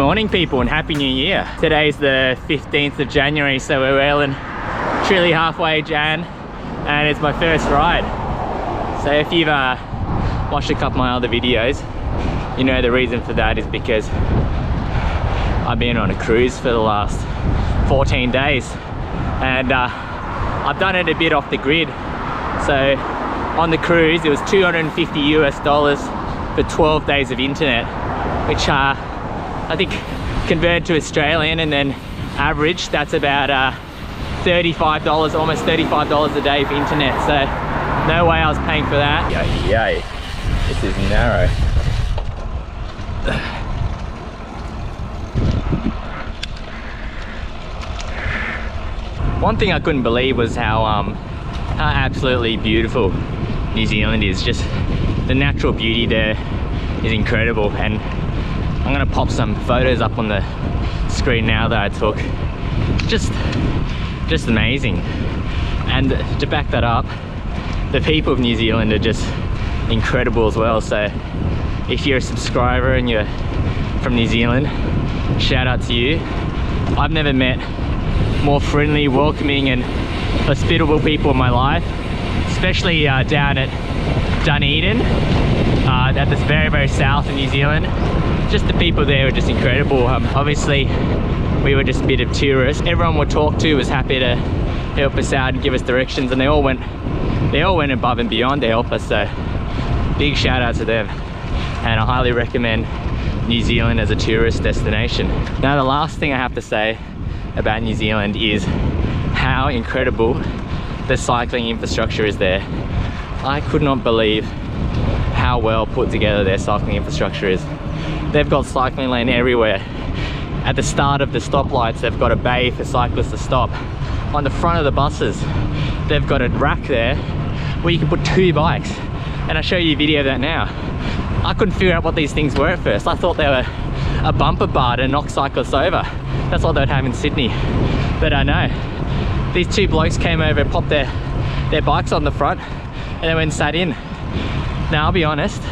morning people and Happy New Year. Today's the 15th of January, so we're well and truly halfway Jan, and it's my first ride. So if you've watched a couple of my other videos, you know the reason for that is because I've been on a cruise for the last 14 days, and I've done it a bit off the grid. So on the cruise it was $250 US for 12 days of internet, which I think converted to Australian and then average, that's about $35, almost $35 a day for internet. So no way I was paying for that. Yay, this is narrow. One thing I couldn't believe was how absolutely beautiful New Zealand is. Just the natural beauty there is incredible, and I'm gonna pop some photos up on the screen now that I took. Just amazing. And to back that up, the people of New Zealand are just incredible as well. So if you're a subscriber and you're from New Zealand, shout out to you. I've never met more friendly, welcoming and hospitable people in my life, especially down at Dunedin, at this very south of New Zealand. Just the people there were just incredible. Obviously we were just a bit of tourists. Everyone we talked to was happy to help us out and give us directions, and they all went above and beyond to help us, so big shout out to them. And I highly recommend New Zealand as a tourist destination. Now the last thing I have to say about New Zealand is how incredible the cycling infrastructure is there. I could not believe how well put together their cycling infrastructure is. They've got cycling lane everywhere. At the start of the stoplights, they've got a bay for cyclists to stop. On the front of the buses, they've got a rack there where you can put 2 bikes. And I'll show you a video of that now. I couldn't figure out what these things were at first. I thought they were a bumper bar to knock cyclists over. That's what they'd have in Sydney. But I know. These 2 blokes came over, popped their bikes on the front, and they went and sat in. Now I'll be honest,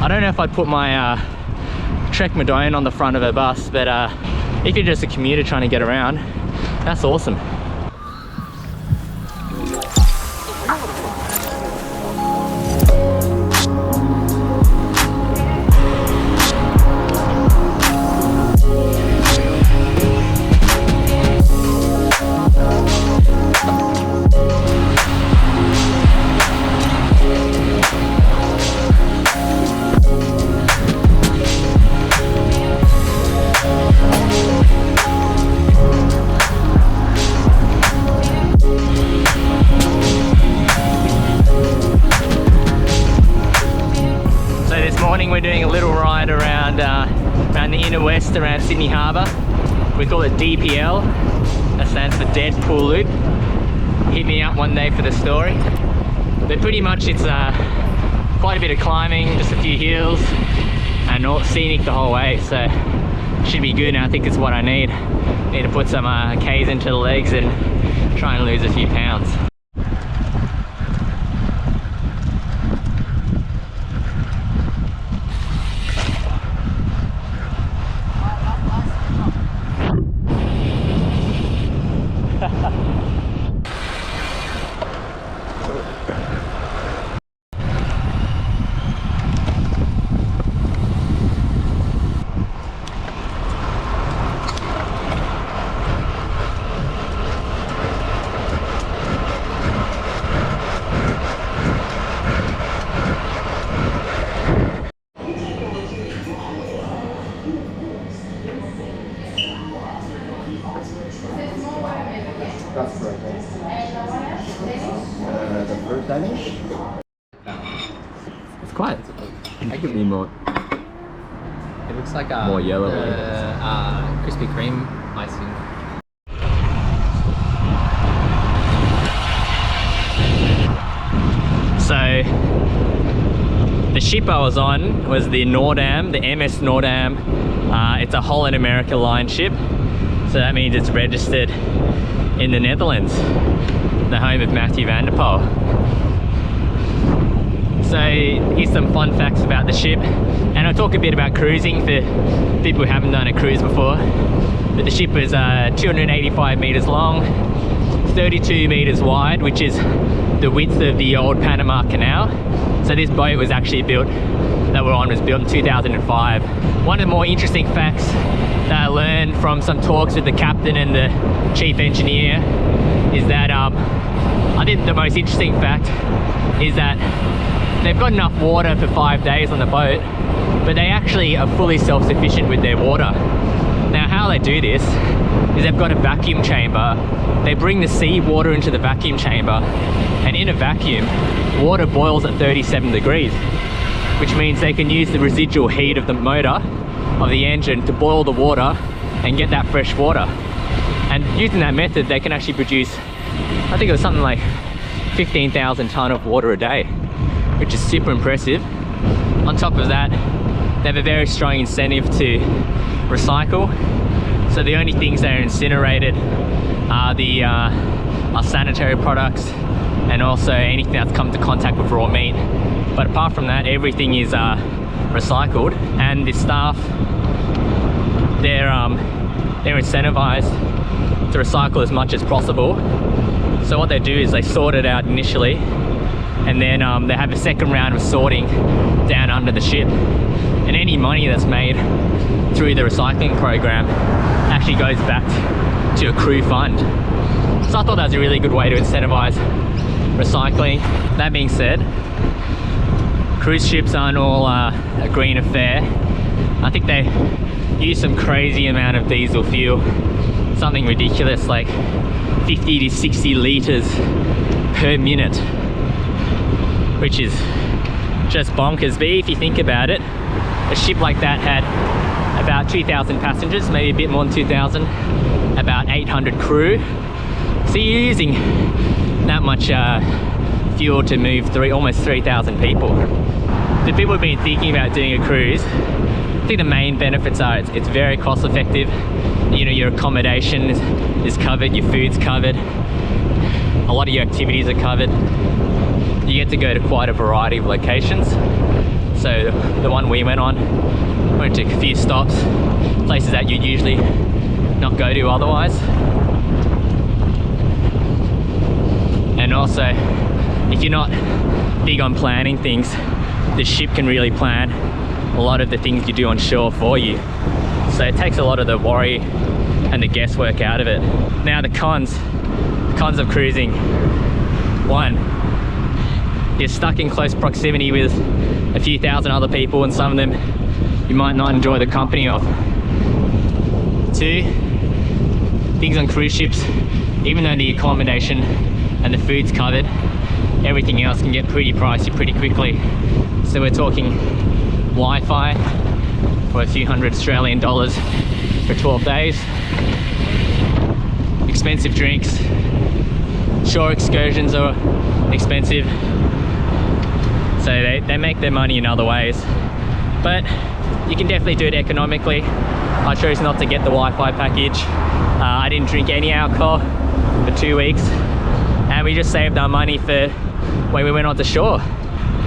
I don't know if I'd put my Trek Medallion on the front of a bus, but if you're just a commuter trying to get around, that's awesome. We're doing a little ride around the inner west, around Sydney Harbour. We call it DPL. That stands for Deadpool Loop. Hit me up one day for the story. But pretty much it's quite a bit of climbing, just a few hills, and all scenic the whole way. So should be good, and I think it's what I need. Need to put some K's into the legs and try and lose a few pounds. That's correct. The fruit Danish? It's quite. I could be more. It looks like more yellow. Krispy Kreme icing. So the ship I was on was the Noordam, the MS Noordam. It's a Holland America line ship, so that means it's registered in the Netherlands, the home of Matthew van der Poel. So here's some fun facts about the ship, and I'll talk a bit about cruising for people who haven't done a cruise before. But the ship is 285 meters long, 32 meters wide, which is the width of the old Panama Canal. So this boat was actually built, that we're on, was built in 2005. One of the more interesting facts that I learned from some talks with the captain and the chief engineer is that I think the most interesting fact is that they've got enough water for 5 days on the boat, but they actually are fully self-sufficient with their water. Now how they do this is they've got a vacuum chamber. They bring the sea water into the vacuum chamber, and in a vacuum, water boils at 37 degrees, which means they can use the residual heat of the motor, of the engine, to boil the water and get that fresh water. And using that method, they can actually produce, I think it was something like 15,000 tonne of water a day, which is super impressive. On top of that, they have a very strong incentive to recycle. So the only things that are incinerated are our sanitary products, and also anything that's come to contact with raw meat. But apart from that, everything is recycled, and the staff, they're incentivized to recycle as much as possible. So what they do is they sort it out initially, and then they have a second round of sorting down under the ship, and any money that's made through the recycling program actually goes back to a crew fund. So I thought that was a really good way to incentivize recycling. That being said, cruise ships aren't all a green affair. I think they use some crazy amount of diesel fuel, something ridiculous like 50 to 60 litres per minute, which is just bonkers. But if you think about it, a ship like that had about 2,000 passengers, maybe a bit more than 2,000, about 800 crew. So you're using that much fuel to move almost 3,000 people. The people who've been thinking about doing a cruise, I think the main benefits are it's very cost effective. You know, your accommodation is covered, your food's covered, a lot of your activities are covered. You get to go to quite a variety of locations. So the one we went on, went to a few stops, places that you'd usually not go to otherwise. And also, if you're not big on planning things, the ship can really plan a lot of the things you do on shore for you. So it takes a lot of the worry and the guesswork out of it. Now the cons of cruising. One, you're stuck in close proximity with a few thousand other people, and some of them you might not enjoy the company of. Two, things on cruise ships, even though the accommodation and the food's covered, everything else can get pretty pricey pretty quickly. So we're talking Wi-Fi for a few hundred Australian dollars for 12 days, expensive drinks, shore excursions are expensive, so they make their money in other ways. But you can definitely do it economically. I chose not to get the Wi-Fi package. I didn't drink any alcohol for 2 weeks, and we just saved our money for when we went on to shore.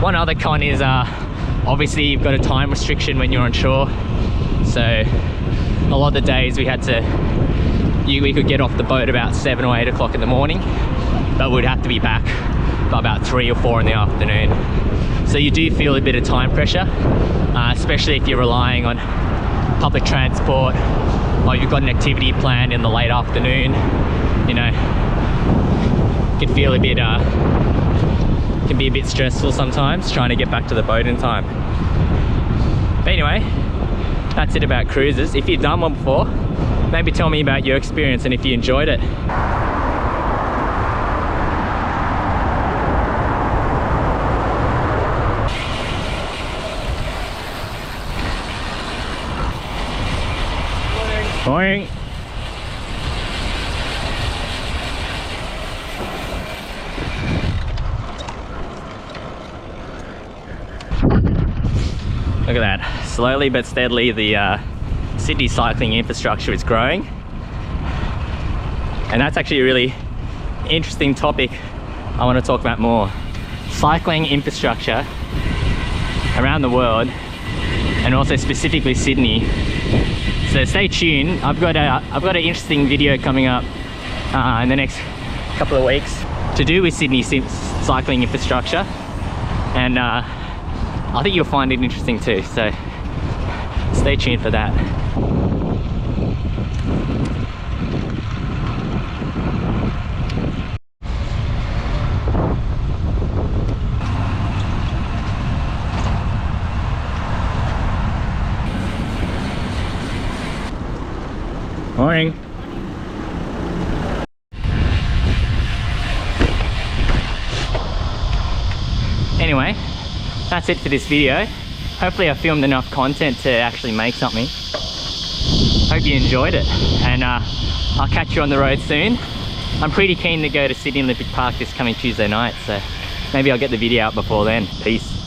One other con is obviously you've got a time restriction when you're on shore. So a lot of the days we could get off the boat about 7 or 8 o'clock in the morning, but we'd have to be back by about 3 or 4 in the afternoon. So you do feel a bit of time pressure, especially if you're relying on public transport, or you've got an activity planned in the late afternoon. You know, it can feel a bit can be a bit stressful sometimes trying to get back to the boat in time. But anyway, that's it about cruises. If you've done one before, maybe tell me about your experience and if you enjoyed it. Morning. Look at that. Slowly but steadily the Sydney cycling infrastructure is growing. And that's actually a really interesting topic I want to talk about more. cycling infrastructure around the world, and also specifically Sydney. So stay tuned. I've got an interesting video coming up in the next couple of weeks to do with Sydney cycling infrastructure, and I think you'll find it interesting too. So stay tuned for that. Morning. Anyway, that's it for this video. Hopefully I filmed enough content to actually make something. Hope you enjoyed it, and I'll catch you on the road soon. I'm pretty keen to go to Sydney Olympic Park this coming Tuesday night, so maybe I'll get the video out before then. Peace.